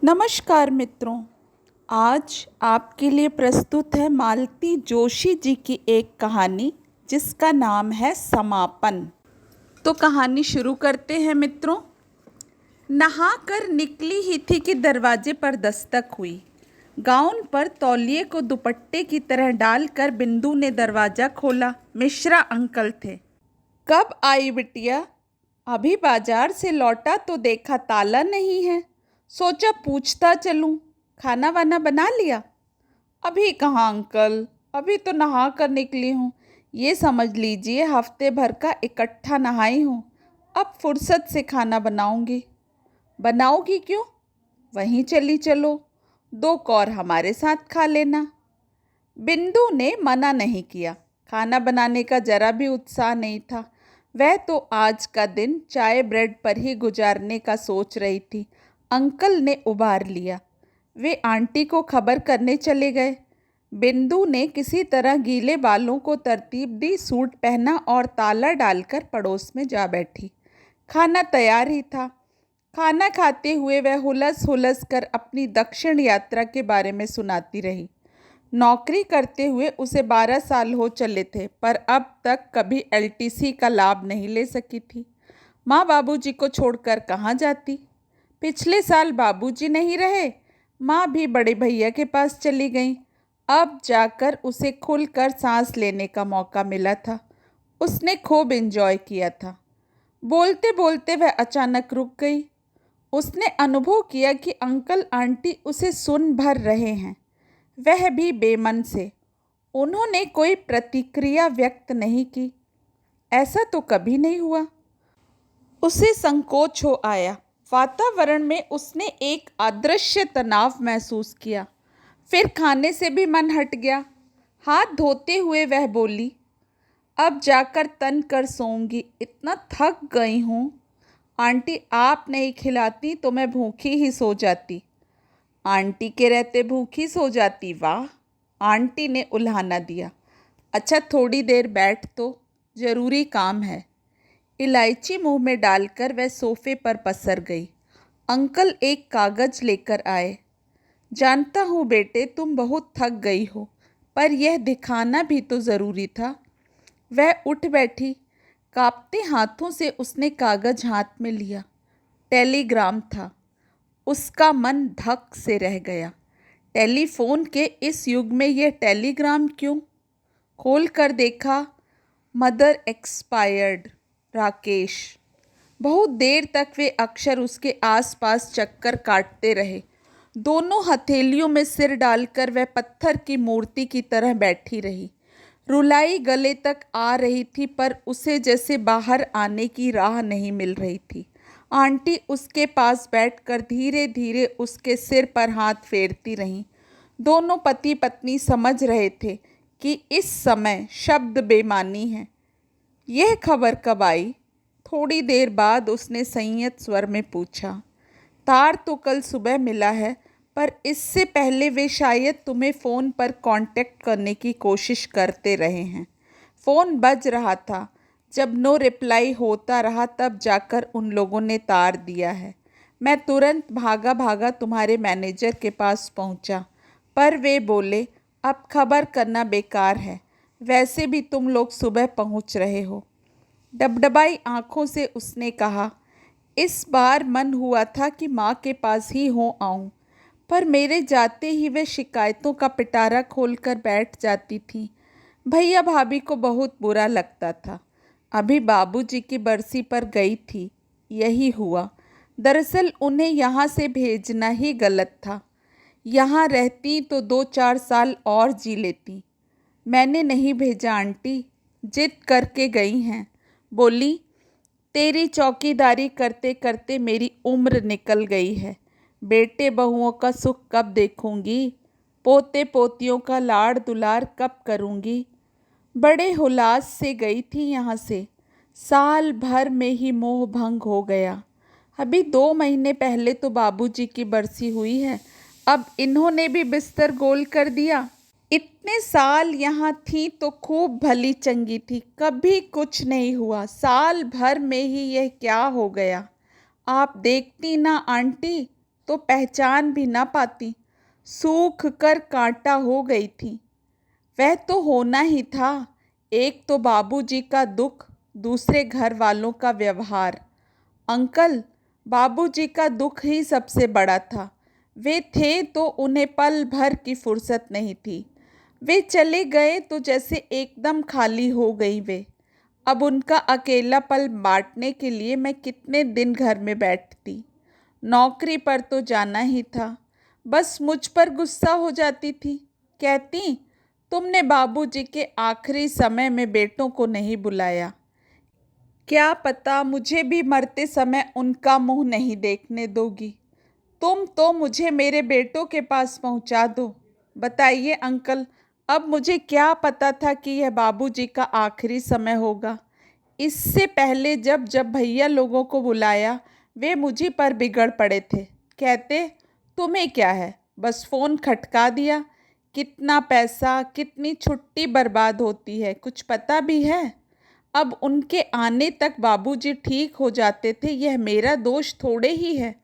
नमस्कार मित्रों। आज आपके लिए प्रस्तुत है मालती जोशी जी की एक कहानी जिसका नाम है समापन। तो कहानी शुरू करते हैं मित्रों। नहाकर निकली ही थी कि दरवाजे पर दस्तक हुई। गाउन पर तौलिए को दुपट्टे की तरह डालकर बिंदु ने दरवाज़ा खोला। मिश्रा अंकल थे। कब आई बिटिया? अभी बाजार से लौटा तो देखा ताला नहीं है, सोचा पूछता चलूं। खाना वाना बना लिया? अभी कहाँ अंकल, अभी तो नहा कर निकली हूँ। ये समझ लीजिए हफ्ते भर का इकट्ठा नहाई हूँ। अब फुर्सत से खाना बनाऊंगी। बनाओगी क्यों? वहीं चली चलो, 2 कौर हमारे साथ खा लेना। बिंदु ने मना नहीं किया। खाना बनाने का जरा भी उत्साह नहीं था। वह तो आज का दिन चाय ब्रेड पर ही गुजारने का सोच रही थी। अंकल ने उबार लिया। वे आंटी को खबर करने चले गए। बिंदु ने किसी तरह गीले बालों को तरतीब दी, सूट पहना और ताला डालकर पड़ोस में जा बैठी। खाना तैयार ही था। खाना खाते हुए वह हुलस हुलस कर अपनी दक्षिण यात्रा के बारे में सुनाती रही। नौकरी करते हुए उसे 12 साल हो चले थे, पर अब तक कभी एलटीसी का लाभ नहीं ले सकी थी। माँ बाबूजी को छोड़कर कहाँ जाती? पिछले साल बाबूजी नहीं रहे, माँ भी बड़े भैया के पास चली गई। अब जाकर उसे खुलकर सांस लेने का मौका मिला था। उसने खूब एंजॉय किया था। बोलते बोलते वह अचानक रुक गई। उसने अनुभव किया कि अंकल आंटी उसे सुन भर रहे हैं, वह भी बेमन से। उन्होंने कोई प्रतिक्रिया व्यक्त नहीं की। ऐसा तो कभी नहीं हुआ। उसे संकोच हो आया। वातावरण में उसने एक अदृश्य तनाव महसूस किया। फिर खाने से भी मन हट गया। हाथ धोते हुए वह बोली, अब जाकर तन कर सोऊंगी, इतना थक गई हूँ। आंटी आप नहीं खिलाती तो मैं भूखी ही सो जाती। आंटी के रहते भूखी सो जाती? वाह, आंटी ने उल्हाना दिया। अच्छा थोड़ी देर बैठ, तो ज़रूरी काम है। इलायची मुंह में डालकर वह सोफे पर पसर गई। अंकल एक कागज़ लेकर आए। जानता हूँ बेटे तुम बहुत थक गई हो, पर यह दिखाना भी तो ज़रूरी था। वह उठ बैठी। कांपते हाथों से उसने कागज़ हाथ में लिया। टेलीग्राम था। उसका मन धक से रह गया। टेलीफोन के इस युग में यह टेलीग्राम क्यों? खोल कर देखा। Mother expired, Rakesh. बहुत देर तक वे अक्षर उसके आसपास चक्कर काटते रहे। दोनों हथेलियों में सिर डालकर वह पत्थर की मूर्ति की तरह बैठी रही। रुलाई गले तक आ रही थी, पर उसे जैसे बाहर आने की राह नहीं मिल रही थी। आंटी उसके पास बैठकर धीरे धीरे उसके सिर पर हाथ फेरती रहीं। दोनों पति पत्नी समझ रहे थे कि इस समय शब्द बेमानी है। यह खबर कब आई? थोड़ी देर बाद उसने संयत स्वर में पूछा। तार तो कल सुबह मिला है, पर इससे पहले वे शायद तुम्हें फ़ोन पर कांटेक्ट करने की कोशिश करते रहे हैं। फ़ोन बज रहा था। जब नो रिप्लाई होता रहा तब जाकर उन लोगों ने तार दिया है। मैं तुरंत भागा भागा तुम्हारे मैनेजर के पास पहुंचा, पर वे बोले अब खबर करना बेकार है, वैसे भी तुम लोग सुबह पहुंच रहे हो। डबडबाई आंखों से उसने कहा, इस बार मन हुआ था कि माँ के पास ही हो आऊं, पर मेरे जाते ही वे शिकायतों का पिटारा खोलकर बैठ जाती थी। भैया भाभी को बहुत बुरा लगता था। अभी बाबूजी की बरसी पर गई थी, यही हुआ। दरअसल उन्हें यहाँ से भेजना ही गलत था। यहाँ रहती तो 2-4 साल और जी लेती। मैंने नहीं भेजा आंटी, जिद करके गई हैं। बोली, तेरी चौकीदारी करते करते मेरी उम्र निकल गई है। बेटे बहुओं का सुख कब देखूंगी? पोते पोतियों का लाड़ दुलार कब करूंगी? बड़े हुलास से गई थी यहाँ से। साल भर में ही मोह भंग हो गया। अभी 2 महीने पहले तो बाबूजी की बरसी हुई है, अब इन्होंने भी बिस्तर गोल कर दिया। इतने साल यहाँ थी तो खूब भली चंगी थी, कभी कुछ नहीं हुआ। साल भर में ही यह क्या हो गया? आप देखती ना आंटी, तो पहचान भी ना पाती, सूख कर कांटा हो गई थी। वह तो होना ही था। एक तो बाबूजी का दुख, दूसरे घर वालों का व्यवहार। अंकल, बाबूजी का दुख ही सबसे बड़ा था। वे थे तो उन्हें पल भर की फुर्सत नहीं थी। वे चले गए तो जैसे एकदम खाली हो गई वे। अब उनका अकेला पल बांटने के लिए मैं कितने दिन घर में बैठती। नौकरी पर तो जाना ही था। बस मुझ पर गुस्सा हो जाती थी। कहती, तुमने बाबूजी के आखिरी समय में बेटों को नहीं बुलाया। क्या पता मुझे भी मरते समय उनका मुंह नहीं देखने दोगी। तुम तो मुझे मेरे बेटों के पास पहुंचा दो। बताइए अंकल, अब मुझे क्या पता था कि यह बाबूजी का आखिरी समय होगा। इससे पहले जब जब भैया लोगों को बुलाया, वे मुझी पर बिगड़ पड़े थे। कहते, तुम्हें क्या है, बस फ़ोन खटका दिया। कितना पैसा, कितनी छुट्टी बर्बाद होती है, कुछ पता भी है। अब उनके आने तक बाबूजी ठीक हो जाते थे, यह मेरा दोष थोड़े ही है।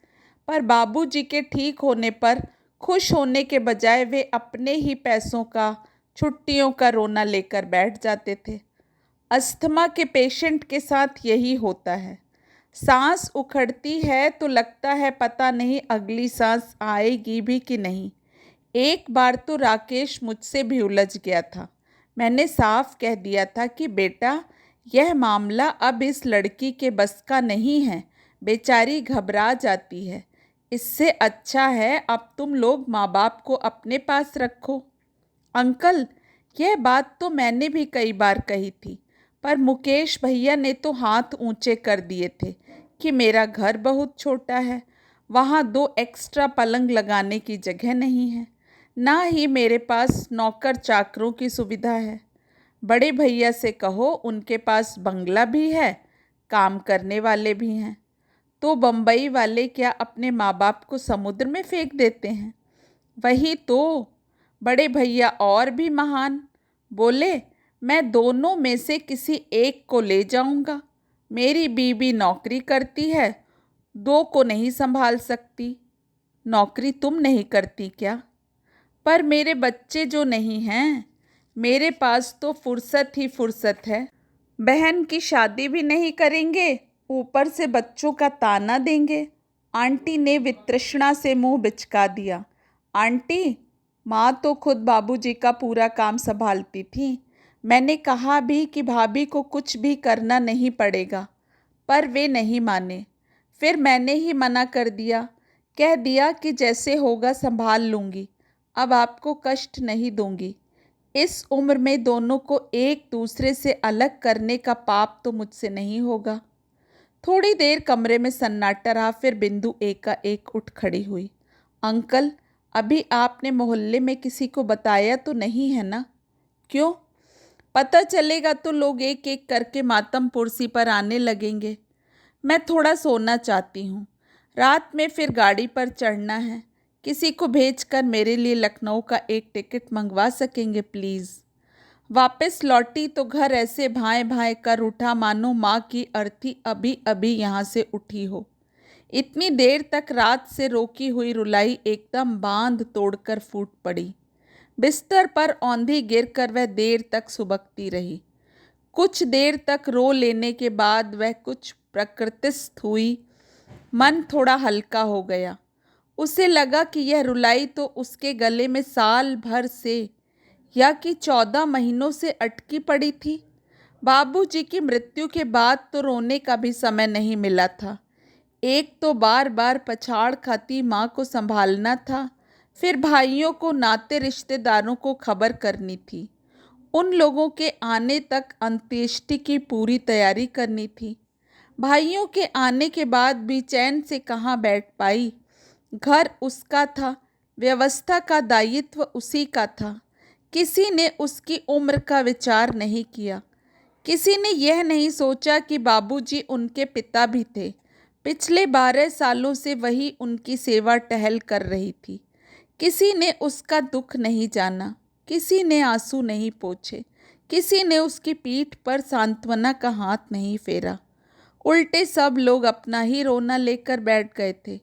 पर बाबूजी के ठीक होने पर खुश होने के बजाय वे अपने ही पैसों का, छुट्टियों का रोना लेकर बैठ जाते थे। अस्थमा के पेशेंट के साथ यही होता है। सांस उखड़ती है तो लगता है पता नहीं अगली सांस आएगी भी कि नहीं। एक बार तो राकेश मुझसे भी उलझ गया था। मैंने साफ कह दिया था कि बेटा, यह मामला अब इस लड़की के बस का नहीं है। बेचारी घबरा जाती है। इससे अच्छा है अब तुम लोग माँ बाप को अपने पास रखो। अंकल, यह बात तो मैंने भी कई बार कही थी, पर मुकेश भैया ने तो हाथ ऊंचे कर दिए थे कि मेरा घर बहुत छोटा है, वहाँ 2 एक्स्ट्रा पलंग लगाने की जगह नहीं है, ना ही मेरे पास नौकर चाकरों की सुविधा है। बड़े भैया से कहो, उनके पास बंगला भी है, काम करने वाले भी हैं। तो बम्बई वाले क्या अपने माँ बाप को समुद्र में फेंक देते हैं? वही तो। बड़े भैया और भी महान। बोले, मैं दोनों में से किसी एक को ले जाऊंगा। मेरी बीवी नौकरी करती है, 2 को नहीं संभाल सकती। नौकरी तुम नहीं करती क्या? पर मेरे बच्चे जो नहीं हैं, मेरे पास तो फुर्सत ही फुर्सत है। बहन की शादी भी नहीं करेंगे, ऊपर से बच्चों का ताना देंगे। आंटी ने वितृष्णा से मुंह बिचका दिया। आंटी, माँ तो खुद बाबूजी का पूरा काम संभालती थी। मैंने कहा भी कि भाभी को कुछ भी करना नहीं पड़ेगा, पर वे नहीं माने। फिर मैंने ही मना कर दिया। कह दिया कि जैसे होगा संभाल लूँगी, अब आपको कष्ट नहीं दूंगी। इस उम्र में दोनों को एक दूसरे से अलग करने का पाप तो मुझसे नहीं होगा। थोड़ी देर कमरे में सन्नाटा रहा, फिर बिंदु एकाएक उठ खड़ी हुई। अंकल, अभी आपने मोहल्ले में किसी को बताया तो नहीं है ना? क्यों? पता चलेगा तो लोग एक एक करके मातम पुरसी पर आने लगेंगे। मैं थोड़ा सोना चाहती हूँ। रात में फिर गाड़ी पर चढ़ना है। किसी को भेजकर मेरे लिए लखनऊ का एक टिकट मंगवा सकेंगे प्लीज़? वापस लौटी तो घर ऐसे भाएं भाएं कर उठा मानो माँ की अर्थी अभी अभी यहाँ से उठी हो। इतनी देर तक रात से रोकी हुई रुलाई एकदम बांध तोड़कर फूट पड़ी। बिस्तर पर औंधी गिरकर वह देर तक सुबकती रही। कुछ देर तक रो लेने के बाद वह कुछ प्रकृतिस्थ हुई। मन थोड़ा हल्का हो गया। उसे लगा कि यह रुलाई तो उसके गले में साल भर से या कि 14 महीनों से अटकी पड़ी थी। बाबूजी की मृत्यु के बाद तो रोने का भी समय नहीं मिला था। एक तो बार बार पछाड़ खाती माँ को संभालना था, फिर भाइयों को, नाते रिश्तेदारों को खबर करनी थी। उन लोगों के आने तक अंत्येष्टि की पूरी तैयारी करनी थी। भाइयों के आने के बाद भी चैन से कहाँ बैठ पाई। घर उसका था, व्यवस्था का दायित्व उसी का था। किसी ने उसकी उम्र का विचार नहीं किया। किसी ने यह नहीं सोचा कि बाबूजी उनके पिता भी थे। पिछले 12 सालों से वही उनकी सेवा टहल कर रही थी। किसी ने उसका दुख नहीं जाना, किसी ने आंसू नहीं पोंछे, किसी ने उसकी पीठ पर सांत्वना का हाथ नहीं फेरा। उल्टे सब लोग अपना ही रोना लेकर बैठ गए थे।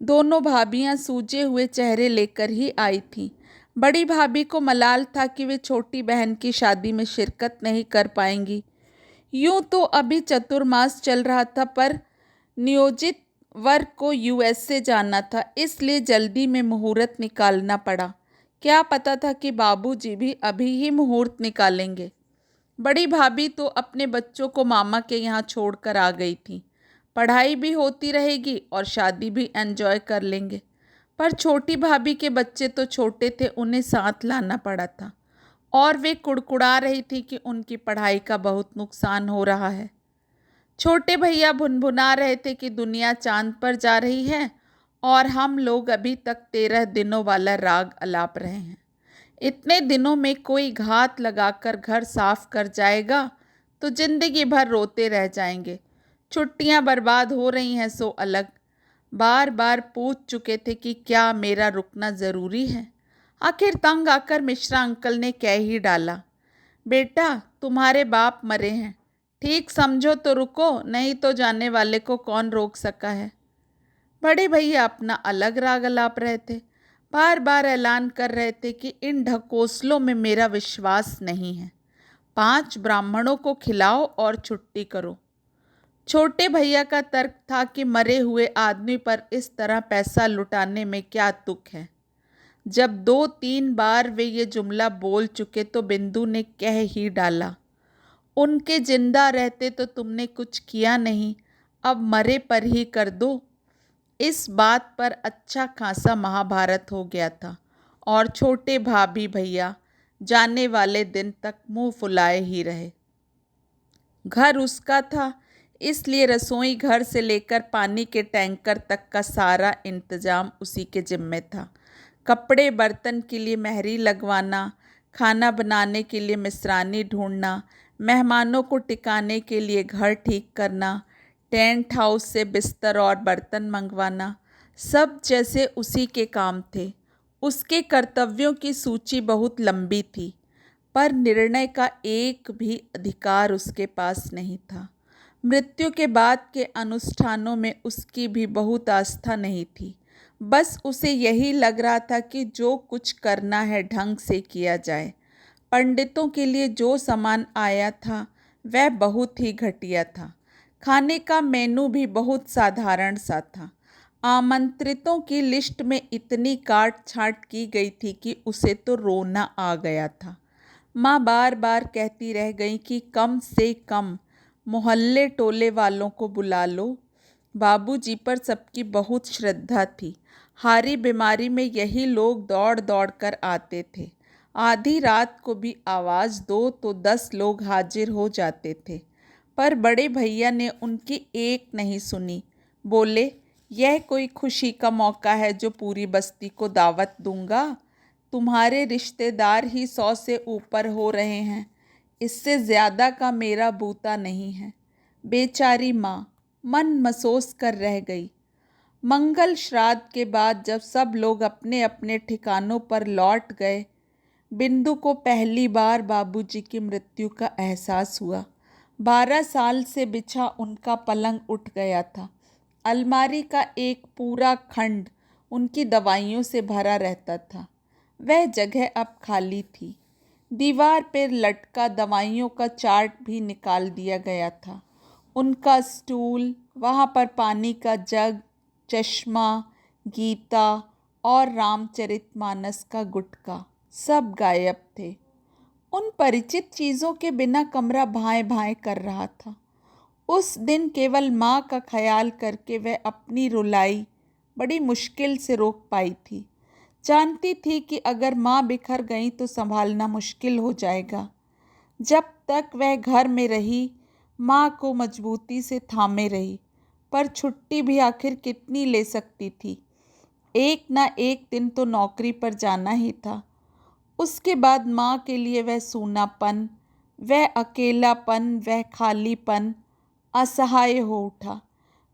दोनों भाभियां सूजे हुए चेहरे लेकर ही आई थीं। बड़ी भाभी को मलाल था कि वे छोटी बहन की शादी में शिरकत नहीं कर पाएंगी। यूं तो अभी चतुर्मास चल रहा था, पर नियोजित वर को यूएसए जाना था, इसलिए जल्दी में मुहूर्त निकालना पड़ा। क्या पता था कि बाबूजी भी अभी ही मुहूर्त निकालेंगे। बड़ी भाभी तो अपने बच्चों को मामा के यहाँ छोड़कर आ गई थी। पढ़ाई भी होती रहेगी और शादी भी एंजॉय कर लेंगे। पर छोटी भाभी के बच्चे तो छोटे थे, उन्हें साथ लाना पड़ा था और वे कुड़कुड़ा रही थी कि उनकी पढ़ाई का बहुत नुकसान हो रहा है। छोटे भैया भुनभुना रहे थे कि दुनिया चांद पर जा रही है और हम लोग अभी तक 13 दिनों वाला राग अलाप रहे हैं। इतने दिनों में कोई घात लगाकर घर साफ कर जाएगा तो जिंदगी भर रोते रह जाएंगे। छुट्टियां बर्बाद हो रही हैं सो अलग। बार बार पूछ चुके थे कि क्या मेरा रुकना ज़रूरी है। आखिर तंग आकर मिश्रा अंकल ने कह ही डाला, बेटा तुम्हारे बाप मरे हैं, ठीक समझो तो रुको, नहीं तो जाने वाले को कौन रोक सका है। बड़े भैया अपना अलग राग अलाप रहे थे। बार बार ऐलान कर रहे थे कि इन ढकोसलों में मेरा विश्वास नहीं है। 5 ब्राह्मणों को खिलाओ और छुट्टी करो। छोटे भैया का तर्क था कि मरे हुए आदमी पर इस तरह पैसा लुटाने में क्या तुक है। जब 2-3 बार वे ये जुमला बोल चुके तो बिंदु ने कह ही डाला, उनके जिंदा रहते तो तुमने कुछ किया नहीं, अब मरे पर ही कर दो। इस बात पर अच्छा खासा महाभारत हो गया था और छोटे भाभी भैया जाने वाले दिन तक मुंह फुलाए ही रहे। घर उसका था, इसलिए रसोई घर से लेकर पानी के टैंकर तक का सारा इंतजाम उसी के जिम्मे था। कपड़े बर्तन के लिए मेहरी लगवाना, खाना बनाने के लिए मिस्रानी ढूंढना, मेहमानों को टिकाने के लिए घर ठीक करना, टेंट हाउस से बिस्तर और बर्तन मंगवाना, सब जैसे उसी के काम थे। उसके कर्तव्यों की सूची बहुत लंबी थी, पर निर्णय का एक भी अधिकार उसके पास नहीं था। मृत्यु के बाद के अनुष्ठानों में उसकी भी बहुत आस्था नहीं थी। बस उसे यही लग रहा था कि जो कुछ करना है ढंग से किया जाए। पंडितों के लिए जो सामान आया था वह बहुत ही घटिया था। खाने का मेनू भी बहुत साधारण सा था। आमंत्रितों की लिस्ट में इतनी काट छांट की गई थी कि उसे तो रोना आ गया था। माँ बार बार कहती रह गई कि कम से कम मोहल्ले टोले वालों को बुला लो। बाबूजी पर सबकी बहुत श्रद्धा थी। हारी बीमारी में यही लोग दौड़ दौड़ कर आते थे। आधी रात को भी आवाज़ दो तो 10 लोग हाजिर हो जाते थे। पर बड़े भैया ने उनकी एक नहीं सुनी। बोले, यह कोई खुशी का मौका है जो पूरी बस्ती को दावत दूंगा? तुम्हारे रिश्तेदार ही 100 से ऊपर हो रहे हैं, इससे ज़्यादा का मेरा बूता नहीं है। बेचारी माँ मन मसोस कर रह गई। मंगल श्राद्ध के बाद जब सब लोग अपने अपने ठिकानों पर लौट गए, बिंदु को पहली बार बाबूजी की मृत्यु का एहसास हुआ। 12 साल से बिछा उनका पलंग उठ गया था। अलमारी का एक पूरा खंड उनकी दवाइयों से भरा रहता था। वह जगह अब खाली थी। दीवार पर लटका दवाइयों का चार्ट भी निकाल दिया गया था। उनका स्टूल, वहाँ पर पानी का जग, चश्मा, गीता और रामचरितमानस का गुटका सब गायब थे। उन परिचित चीज़ों के बिना कमरा भाएं भाएं कर रहा था। उस दिन केवल माँ का ख्याल करके वह अपनी रुलाई बड़ी मुश्किल से रोक पाई थी। जानती थी कि अगर माँ बिखर गई तो संभालना मुश्किल हो जाएगा। जब तक वह घर में रही, माँ को मजबूती से थामे रही, पर छुट्टी भी आखिर कितनी ले सकती थी। एक ना एक दिन तो नौकरी पर जाना ही था। उसके बाद माँ के लिए वह सूनापन, वह अकेलापन, वह खालीपन असहाय हो उठा।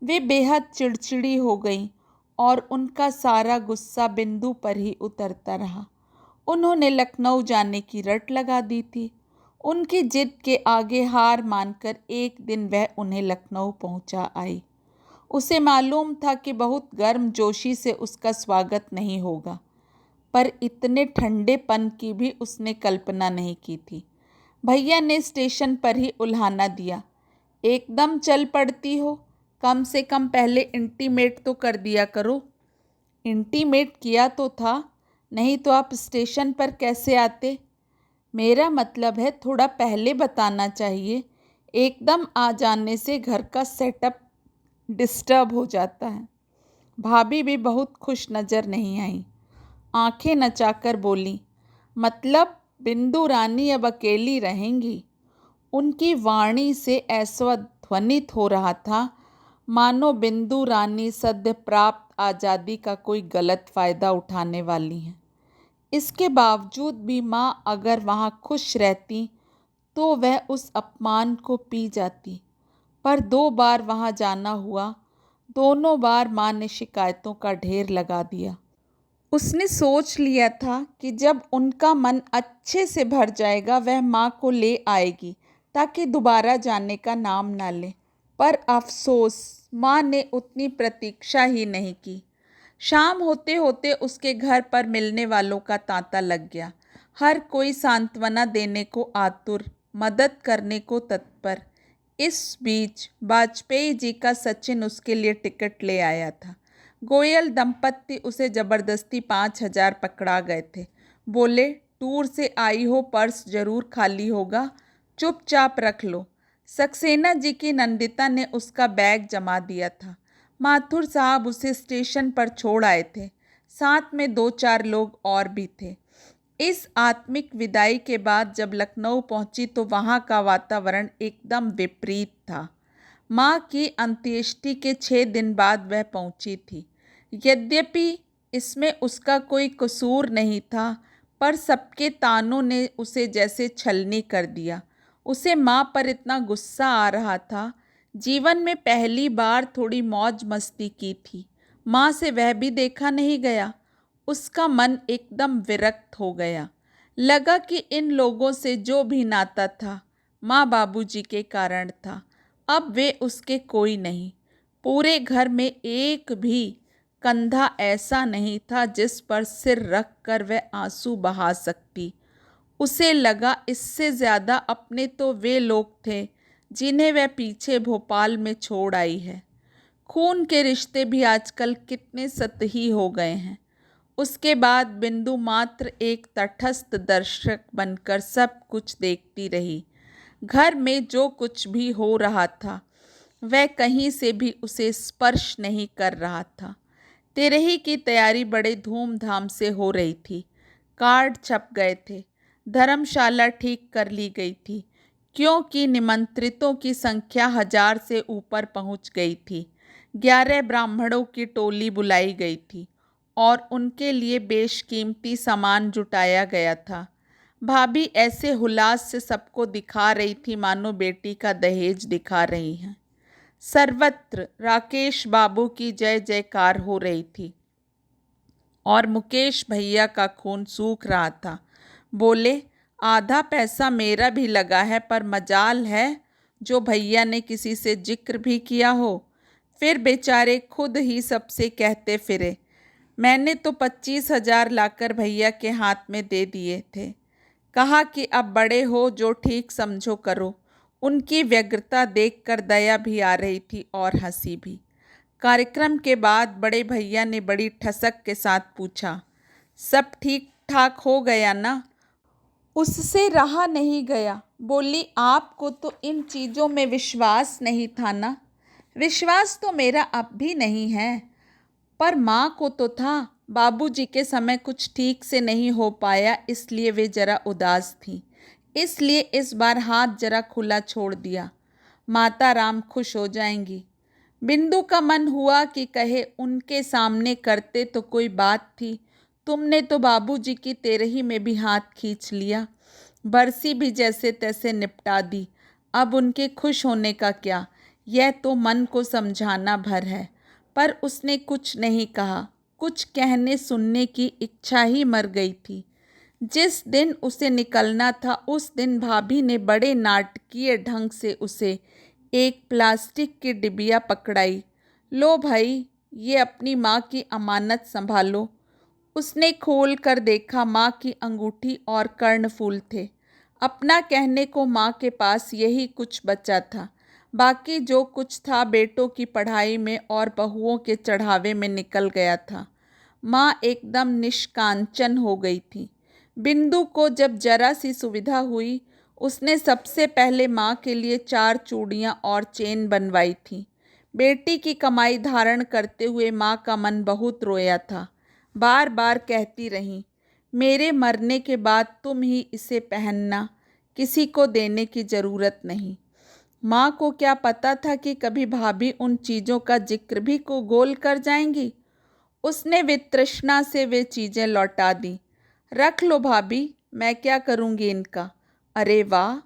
वे बेहद चिड़चिड़ी हो गईं और उनका सारा गुस्सा बिंदु पर ही उतरता रहा। उन्होंने लखनऊ जाने की रट लगा दी थी। उनकी जिद के आगे हार मानकर एक दिन वह उन्हें लखनऊ पहुंचा आई। उसे मालूम था कि बहुत गर्मजोशी से उसका स्वागत नहीं होगा, पर इतने ठंडेपन की भी उसने कल्पना नहीं की थी। भैया ने स्टेशन पर ही उल्हाना दिया, एकदम चल पड़ती हो, कम से कम पहले इंटीमेट तो कर दिया करो। इंटीमेट किया तो था, नहीं तो आप स्टेशन पर कैसे आते? मेरा मतलब है थोड़ा पहले बताना चाहिए, एकदम आ जाने से घर का सेटअप डिस्टर्ब हो जाता है। भाभी भी बहुत खुश नज़र नहीं आई, आंखें नचाकर बोली, मतलब बिंदु रानी अब अकेली रहेंगी? उनकी वाणी से ऐसा ध्वनित हो रहा था मानो बिंदु रानी सद्य प्राप्त आज़ादी का कोई गलत फ़ायदा उठाने वाली हैं। इसके बावजूद भी माँ अगर वहाँ खुश रहती तो वह उस अपमान को पी जाती, पर 2 बार वहाँ जाना हुआ, दोनों बार माँ ने शिकायतों का ढेर लगा दिया। उसने सोच लिया था कि जब उनका मन अच्छे से भर जाएगा वह माँ को ले आएगी ताकि दोबारा जाने का नाम ना ले, पर अफसोस माँ ने उतनी प्रतीक्षा ही नहीं की। शाम होते होते उसके घर पर मिलने वालों का तांता लग गया। हर कोई सांत्वना देने को आतुर, मदद करने को तत्पर। इस बीच वाजपेयी जी का सचिन उसके लिए टिकट ले आया था। गोयल दंपत्ति उसे जबरदस्ती 5,000 पकड़ा गए थे। बोले, टूर से आई हो, पर्स जरूर खाली होगा, चुपचाप रख लो। सक्सेना जी की नंदिता ने उसका बैग जमा दिया था। माथुर साहब उसे स्टेशन पर छोड़ आए थे, साथ में 2-4 लोग और भी थे। इस आत्मिक विदाई के बाद जब लखनऊ पहुंची तो वहां का वातावरण एकदम विपरीत था। माँ की अंत्येष्टि के 6 दिन बाद वह पहुंची थी। यद्यपि इसमें उसका कोई कसूर नहीं था, पर सबके तानों ने उसे जैसे छलनी कर दिया। उसे माँ पर इतना गुस्सा आ रहा था, जीवन में पहली बार थोड़ी मौज मस्ती की थी, माँ से वह भी देखा नहीं गया। उसका मन एकदम विरक्त हो गया। लगा कि इन लोगों से जो भी नाता था माँ बाबूजी के कारण था, अब वे उसके कोई नहीं। पूरे घर में एक भी कंधा ऐसा नहीं था जिस पर सिर रख कर वह आंसू बहा सकती। उसे लगा इससे ज़्यादा अपने तो वे लोग थे जिन्हें वह पीछे भोपाल में छोड़ आई है। खून के रिश्ते भी आजकल कितने सतही हो गए हैं। उसके बाद बिंदु मात्र एक तटस्थ दर्शक बनकर सब कुछ देखती रही। घर में जो कुछ भी हो रहा था वह कहीं से भी उसे स्पर्श नहीं कर रहा था। तेरही की तैयारी बड़े धूमधाम से हो रही थी। कार्ड छप गए थे, धर्मशाला ठीक कर ली गई थी, क्योंकि निमंत्रितों की संख्या 1,000 से ऊपर पहुंच गई थी। 11 ब्राह्मणों की टोली बुलाई गई थी और उनके लिए बेशकीमती सामान जुटाया गया था। भाभी ऐसे हुलास से सबको दिखा रही थी मानो बेटी का दहेज दिखा रही हैं। सर्वत्र राकेश बाबू की जय जयकार हो रही थी और मुकेश भैया का खून सूख रहा था। बोले, आधा पैसा मेरा भी लगा है, पर मजाल है जो भैया ने किसी से जिक्र भी किया हो, फिर बेचारे खुद ही सबसे कहते फिरे। मैंने तो 25,000 लाकर भैया के हाथ में दे दिए थे, कहा कि अब बड़े हो, जो ठीक समझो करो। उनकी व्यग्रता देखकर दया भी आ रही थी और हंसी भी। कार्यक्रम के बाद बड़े भैया ने बड़ी ठसक के साथ पूछा, सब ठीक ठाक हो गया ना? उससे रहा नहीं गया। बोली, आपको तो इन चीज़ों में विश्वास नहीं था ना? विश्वास तो मेरा अब भी नहीं है, पर माँ को तो था। बाबूजी के समय कुछ ठीक से नहीं हो पाया, इसलिए वे जरा उदास थी, इसलिए इस बार हाथ जरा खुला छोड़ दिया। माता राम खुश हो जाएंगी। बिंदु का मन हुआ कि कहे, उनके सामने करते तो कोई बात थी, तुमने तो बाबूजी की तेरही में भी हाथ खींच लिया, बरसी भी जैसे तैसे निपटा दी, अब उनके खुश होने का क्या? यह तो मन को समझाना भर है। पर उसने कुछ नहीं कहा। कुछ कहने सुनने की इच्छा ही मर गई थी। जिस दिन उसे निकलना था उस दिन भाभी ने बड़े नाटकीय ढंग से उसे एक प्लास्टिक की डिबिया पकड़ाई। लो भाई, ये अपनी माँ की अमानत संभालो। उसने खोल कर देखा, माँ की अंगूठी और कर्णफूल थे। अपना कहने को माँ के पास यही कुछ बचा था। बाकी जो कुछ था बेटों की पढ़ाई में और बहुओं के चढ़ावे में निकल गया था। माँ एकदम निष्कांचन हो गई थी। बिंदु को जब जरा सी सुविधा हुई, उसने सबसे पहले माँ के लिए 4 चूड़ियाँ और चेन बनवाई थी। बेटी की कमाई धारण करते हुए माँ का मन बहुत रोया था। बार बार कहती रही, मेरे मरने के बाद तुम ही इसे पहनना, किसी को देने की ज़रूरत नहीं। माँ को क्या पता था कि कभी भाभी उन चीज़ों का जिक्र भी को गोल कर जाएंगी। उसने वितृष्णा से वे चीज़ें लौटा दी। रख लो भाभी, मैं क्या करूँगी इनका। अरे वाह,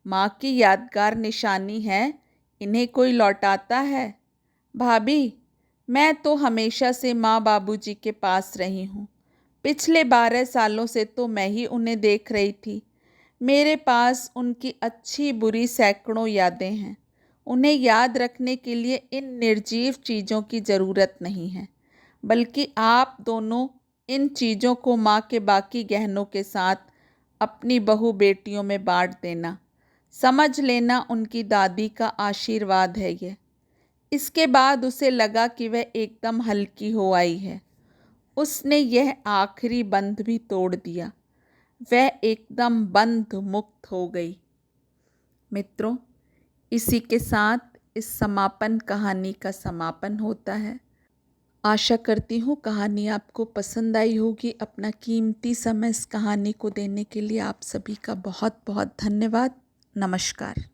माँ की यादगार निशानी है, इन्हें कोई लौटाता है। भाभी, मैं तो हमेशा से माँ बाबूजी के पास रही हूँ। पिछले 12 सालों से तो मैं ही उन्हें देख रही थी। मेरे पास उनकी अच्छी बुरी सैकड़ों यादें हैं। उन्हें याद रखने के लिए इन निर्जीव चीज़ों की ज़रूरत नहीं है, बल्कि आप दोनों इन चीज़ों को माँ के बाकी गहनों के साथ अपनी बहू बेटियों में बांट देना। समझ लेना, उनकी दादी का आशीर्वाद है ये। इसके बाद उसे लगा कि वह एकदम हल्की हो आई है। उसने यह आखिरी बंध भी तोड़ दिया। वह एकदम बंध मुक्त हो गई। मित्रों, इसी के साथ इस समापन कहानी का समापन होता है। आशा करती हूँ कहानी आपको पसंद आई होगी। अपना कीमती समय इस कहानी को देने के लिए आप सभी का बहुत बहुत धन्यवाद। नमस्कार।